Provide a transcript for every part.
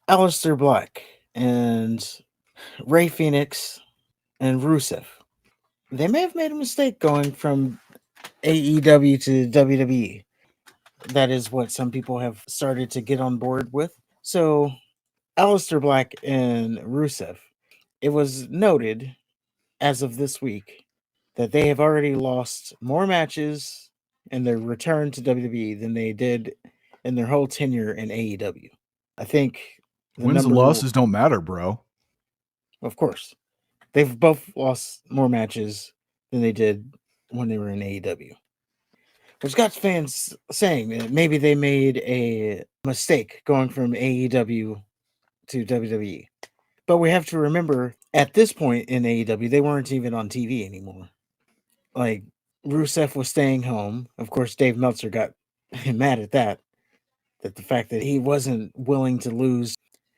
Aleister Black and Ray Phoenix and Rusev. They may have made a mistake going from AEW to WWE. That is what some people have started to get on board with. So, Aleister Black and Rusev, it was noted as of this week that they have already lost more matches in their return to WWE than they did in their whole tenure in AEW. I think the Wins and number, losses don't matter, bro. of course, they've both lost more matches than they did when they were in AEW. Which got fans saying that maybe they made a mistake going from AEW to WWE. But we have to remember at this point in AEW, they weren't even on TV anymore. Like Rusev was staying home. Of course, Dave Meltzer got mad at that. That the fact that he wasn't willing to lose.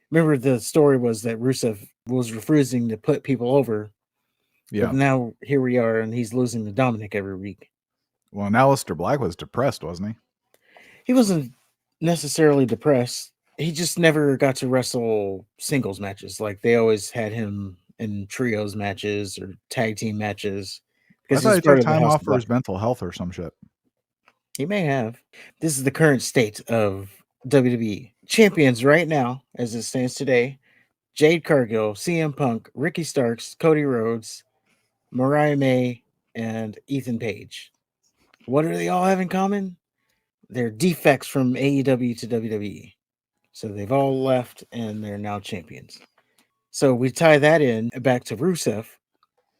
Remember, the story was that Rusev was refusing to put people over. But Yeah. now here we are, and he's losing to Dominic every week. Well, and Aleister Black was depressed, wasn't he? He wasn't necessarily depressed. He just never got to wrestle singles matches. Like they always had him in trios matches or tag team matches I because thought he's he part took of the time House off of for Black. his mental health or some shit. He may have. This is the current state of WWE. Champions right now, as it stands today, Jade Cargill, CM Punk, Ricky Starks, Cody Rhodes, Mariah May, and Ethan Page. What do they all have in common? They're defects from AEW to WWE. So they've all left and they're now champions. So we tie that in back to Rusev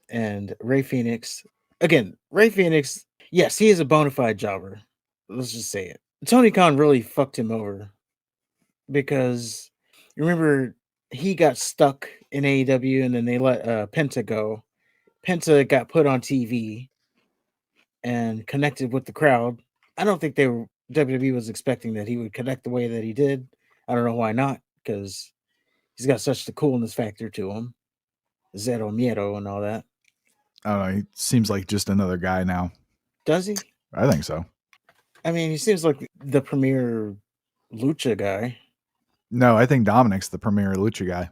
and Ray Phoenix. Again, Ray Phoenix, yes, he is a bona fide jobber. Let's just say it. Tony Khan really fucked him over because remember he got stuck in AEW and then they let Penta go. Penta got put on TV and connected with the crowd. I don't think WWE was expecting that he would connect the way that he did. I don't know why not, because he's got such the coolness factor to him. Zero Miedo and all that. I don't know. He seems like just another guy now. Does he? I think so. I mean, he seems like the premier lucha guy. No, I think Dominic's the premier lucha guy.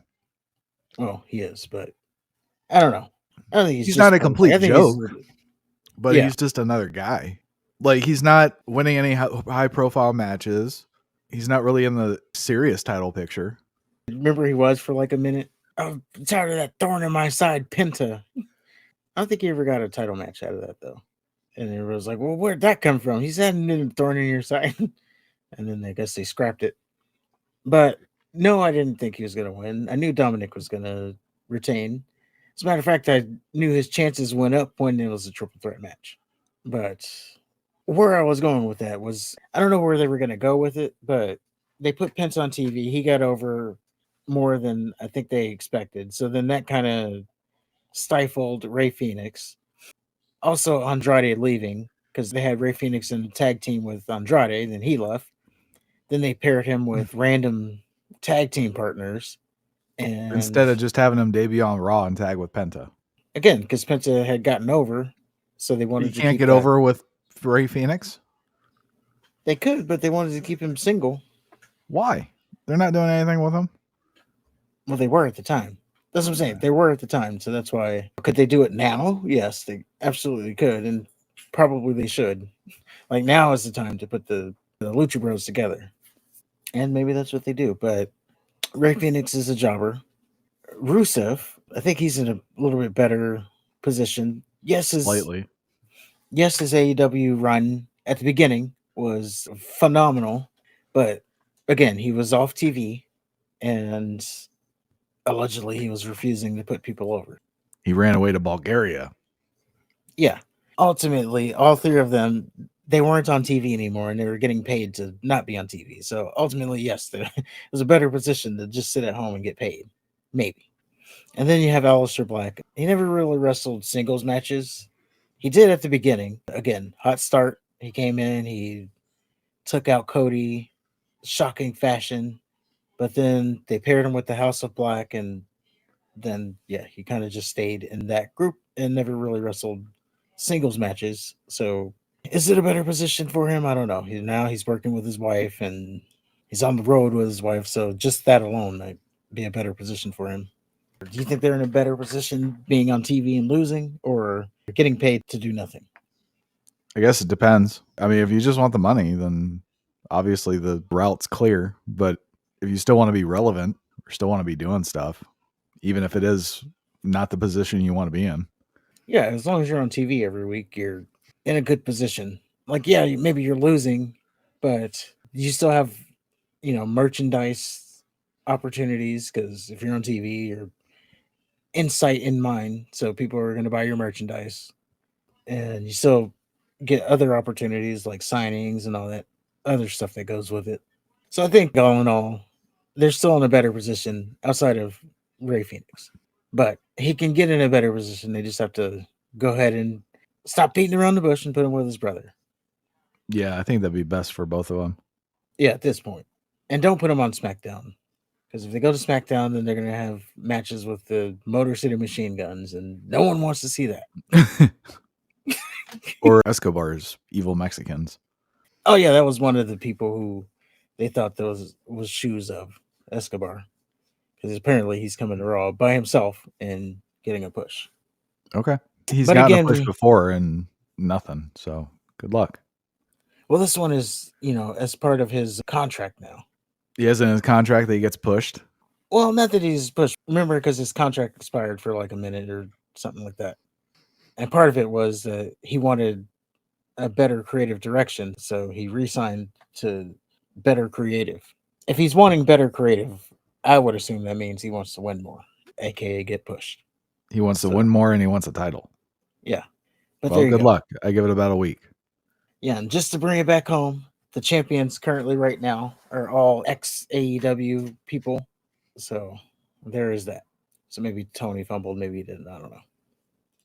Oh, he is, but I don't know. I don't think he's He's just not a another guy. complete I think he's joke, but yeah. he's just another guy. Like, he's not winning any high profile matches. He's not really in the serious title picture. Remember he was for like a minute. I'm tired of that thorn in my side, Penta. I don't think he ever got a title match out of that though. And it was like, well, where'd that come from? He's had a thorn in your side. And then I guess they scrapped it. But no, I didn't think he was going to win. I knew Dominic was going to retain. As a matter of fact, I knew his chances went up when it was a triple threat match. But where I was going with that was I don't know where they were going to go with it, but they put Pence on TV. He got over more than I think they expected. So then that kind of stifled Ray Phoenix. Also, Andrade leaving because they had Ray Phoenix in a tag team with Andrade. Then he left. Then they paired him with random tag team partners. And Instead of just having him debut on Raw and tag with Penta. again, because Penta had gotten over, so they You wanted to can't keep get that. over with Ray Phoenix? They could, but they wanted to keep him single. Why? They're not doing anything with him? Well, they were at the time. That's what I'm saying. They were at the time, so that's why. Could they do it now? Yes, they absolutely could, and probably they should. Like now is the time to put the Lucha Bros together, and maybe that's what they do. But Ray Phoenix is a jobber. Rusev, I think he's in a little bit better position. Slightly. His AEW run at the beginning was phenomenal, but again, he was off TV and allegedly he was refusing to put people over. He ran away to Bulgaria. Yeah. Ultimately, all three of them they weren't on TV anymore and they were getting paid to not be on TV. So ultimately, yes, it was a better position to just sit at home and get paid. Maybe. And then you have Aleister Black. He never really wrestled singles matches. He did at the beginning. Again, hot start. He came in, he took out Cody, shocking fashion. But then they paired him with the House of Black, and then yeah, he kind of just stayed in that group and never really wrestled singles matches. So is it a better position for him? I don't know. Now he's working with his wife, and He's on the road with his wife, so just that alone might be a better position for him. Do you think they're in a better position being on TV and losing, or getting paid to do nothing? I guess it depends. I mean, if you just want the money, then obviously the route's clear. But if you still want to be relevant or still want to be doing stuff, even if it is not the position you want to be in. Yeah, as long as you're on TV every week, you're in a good position. Like, yeah, maybe you're losing, but you still have, merchandise opportunities because if you're on TV, you're insight in mind, so people are going to buy your merchandise, and you still get other opportunities like signings and all that other stuff that goes with it. So I think all in all, they're still in a better position outside of Ray Phoenix, but he can get in a better position. They just have to go ahead and stop beating around the bush and put him with his brother. Yeah, I think that'd be best for both of them. Yeah, at this point, and don't put him on SmackDown. Because if they go to SmackDown, then they're going to have matches with the Motor City Machine Guns, and no one wants to see that. Or Escobar's evil Mexicans. Oh yeah, that was one of the people who they thought those was shoes of Escobar, because apparently he's coming to Raw by himself and getting a push. Okay. He's But gotten a again, push before and nothing. So good luck. well, this one is as part of his contract now. He has in his contract that he gets pushed. Well, not that he's pushed. Remember, because his contract expired for like a minute or something like that, and part of it was that he wanted a better creative direction, so he re-signed to better creative. If he's wanting better creative, I would assume that means he wants to win more, aka get pushed. He wants to win more and he wants a title. Yeah, but Well, there you good go. luck. I give it about a week. Yeah, and just to bring it back home, the champions currently right now are all ex AEW people, so there is that. So maybe Tony fumbled, maybe he didn't. I don't know.